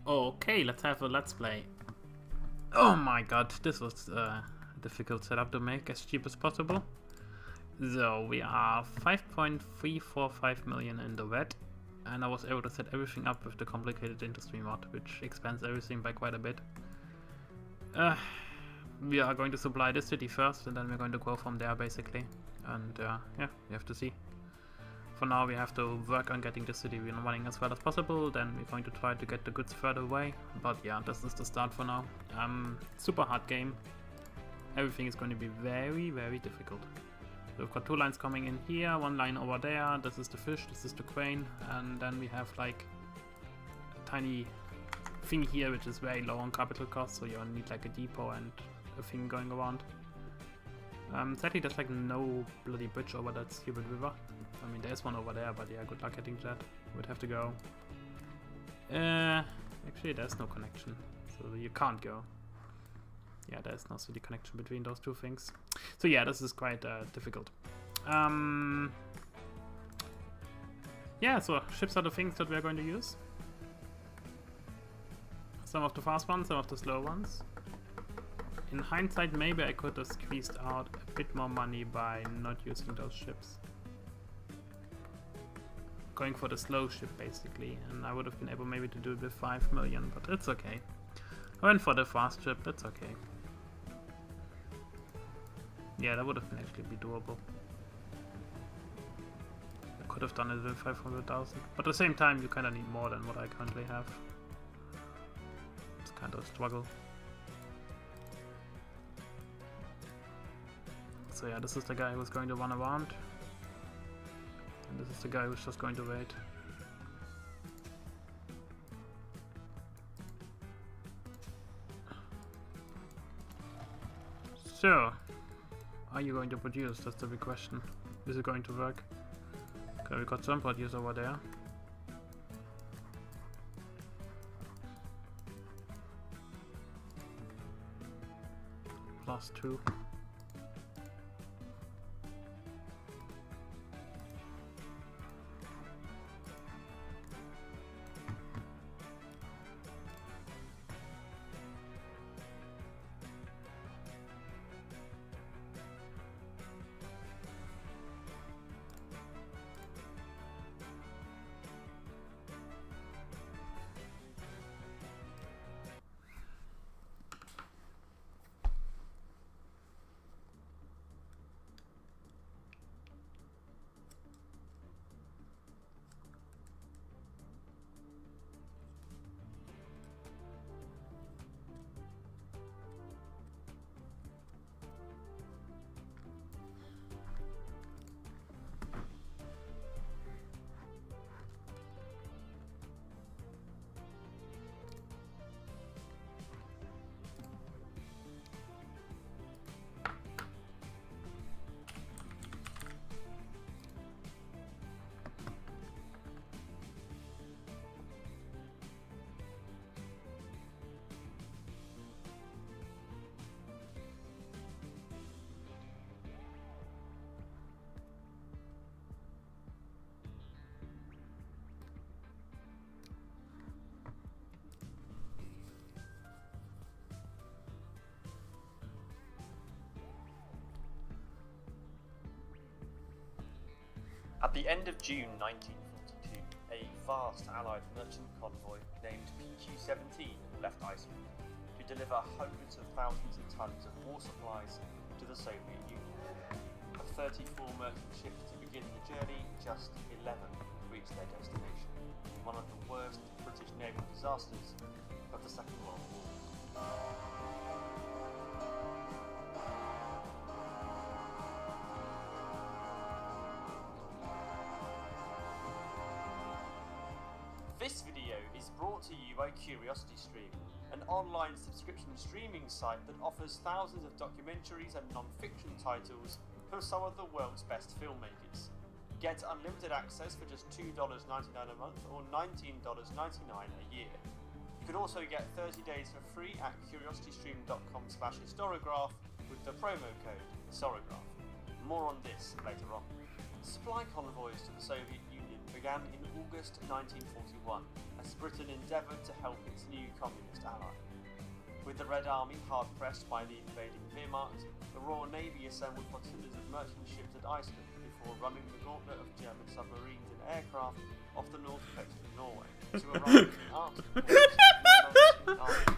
Okay, let's have a let's play. Oh my god, this was a difficult setup to make as cheap as possible. So we are 5.345 million in the red, and I was able to set everything up with the complicated industry mod, which expands everything by quite a bit. We are going to supply this city first, and then we're going to go from there basically. And yeah, we have to see. For now we have to work on getting the city running as well as possible, then we're going to try to get the goods further away. But yeah, this is the start for now. Super hard game. Everything is going to be very, very difficult. So we've got 2 lines coming in here, 1 line over there, this is the fish, this is the crane, and then we have like a tiny thing here which is very low on capital cost, so you need like a depot and a thing going around. Sadly there's like no bloody bridge over that stupid river. I mean there's one over there, but yeah, good luck getting that. We'd have to go. Actually there's no connection, so you can't go. Yeah, there's no city connection between those 2 things. So yeah, this is quite difficult. Yeah, so ships are the things that we're going to use. Some of the fast ones, some of the slow ones. In hindsight, maybe I could have squeezed out a bit more money by not using those ships. Going for the slow ship basically, and I would have been able maybe to do it with 5 million, but it's okay. I went for the fast ship, that's okay. Yeah, that would have been actually be doable. I could have done it with 500,000, but at the same time you kind of need more than what I currently have. It's kind of a struggle. So yeah, this is the guy who's going to run around. And this is the guy who's just going to wait. So, are you going to produce? That's the big question. Is it going to work? Okay, we got some produce over there. +2. At the end of June 1942, a vast Allied merchant convoy named PQ-17 left Iceland to deliver hundreds of thousands of tons of war supplies to the Soviet Union. Of 34 merchant ships to begin the journey, just 11 reached their destination, in one of the worst British naval disasters of the Second World War. This video is brought to you by CuriosityStream, an online subscription streaming site that offers thousands of documentaries and non-fiction titles from some of the world's best filmmakers. Get unlimited access for just $2.99 a month or $19.99 a year. You can also get 30 days for free at curiositystream.com/historiograph with the promo code historiograph. More on this later on. Supply convoys to the Soviet Union began in August 1941 as Britain endeavoured to help its new communist ally. With the Red Army hard pressed by the invading Wehrmacht, the Royal Navy assembled flotillas of merchant ships at Iceland before running the gauntlet of German submarines and aircraft off the north coast of Norway to arrive in the Arctic ports.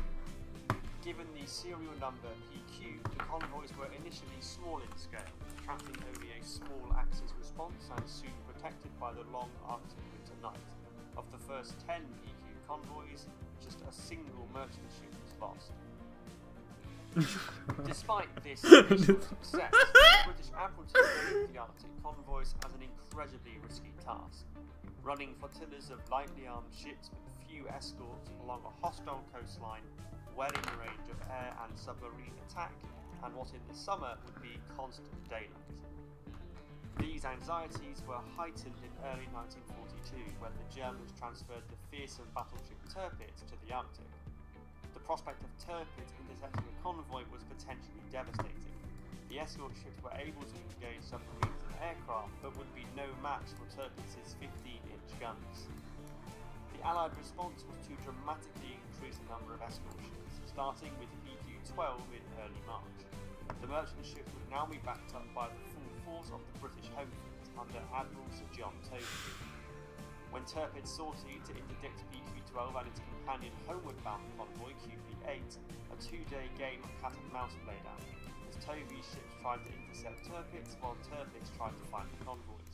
Given the serial number PQ, the convoys were initially small in scale, attracting only a small Axis response and soon protected by the long Arctic winter night. Of the first 10 PQ convoys, just a single merchant ship was lost. Despite this initial success, the British Admiralty viewed the Arctic convoys as an incredibly risky task. Running flotillas of lightly armed ships with few escorts along a hostile coastline, well in range of air and submarine attack, and what in the summer would be constant daylight. These anxieties were heightened in early 1942 when the Germans transferred the fearsome battleship Tirpitz to the Arctic. The prospect of Tirpitz intercepting a convoy was potentially devastating. The escort ships were able to engage submarines and aircraft, but would be no match for Tirpitz's 15-inch guns. The Allied response was to dramatically increase the number of escort ships, starting with PQ-12 in early March. The merchant ships would now be backed up by the full force of the British Home Fleet under Admiral Sir John Toby. When Tirpitz sortied to interdict PQ-12 and its companion homeward-bound convoy QP-8, a two-day game of cat-and-mouse played out, as Toby's ships tried to intercept Tirpitz while Tirpitz tried to find the convoys.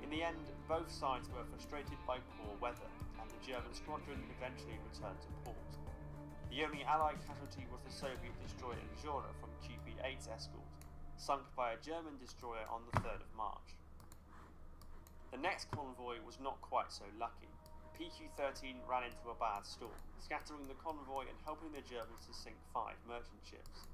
In the end, both sides were frustrated by poor weather, and the German squadron eventually returned to port. The only Allied casualty was the Soviet destroyer Enjora from QP-8's escort, sunk by a German destroyer on the 3rd of March. The next convoy was not quite so lucky. PQ-13 ran into a bad storm, scattering the convoy and helping the Germans to sink 5 merchant ships.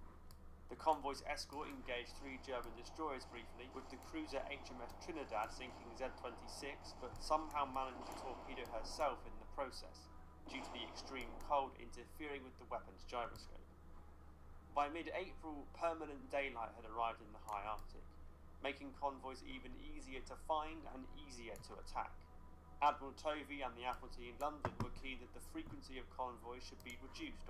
The convoy's escort engaged 3 German destroyers briefly, with the cruiser HMS Trinidad sinking Z-26, but somehow managed to torpedo herself in the process, due to the extreme cold interfering with the weapon's gyroscope. By mid-April, permanent daylight had arrived in the high Arctic, making convoys even easier to find and easier to attack. Admiral Tovey and the Admiralty in London were keen that the frequency of convoys should be reduced or